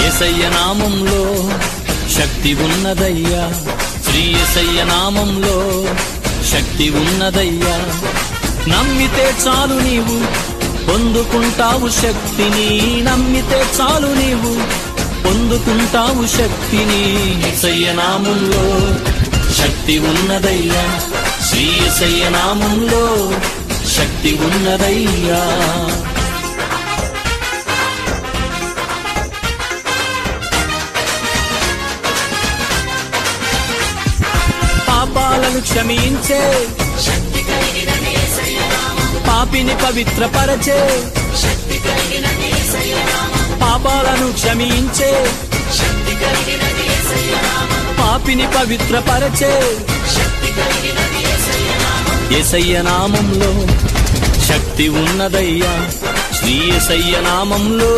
యేసయ్య నామంలో శక్తి ఉన్నదయ్యా, శ్రీ యేసయ్య నామంలో శక్తి ఉన్నదయ్యా. నమ్మితే చాలు నీవు పొందుకుంటావు శక్తిని, నమ్మితే చాలు నీవు పొందుకుంటావు శక్తిని. యేసయ్య నామంలో శక్తి ఉన్నదయ్యా, శ్రీ యేసయ్య నామంలో శక్తి ఉన్నదయ్యా. పాపాలను క్షమించే శక్తి కలిగినది యేసయ్య నామం, పాపిని పవిత్రపరచే శక్తి కలిగినది యేసయ్య నామం, పాపాలను క్షమించే శక్తి కలిగినది యేసయ్య నామం, పాపిని పవిత్రపరచే శక్తి కలిగినది యేసయ్య నామం. యేసయ్య నామంలో శక్తి ఉన్నదయ్యా, శ్రీ యేసయ్య నామంలో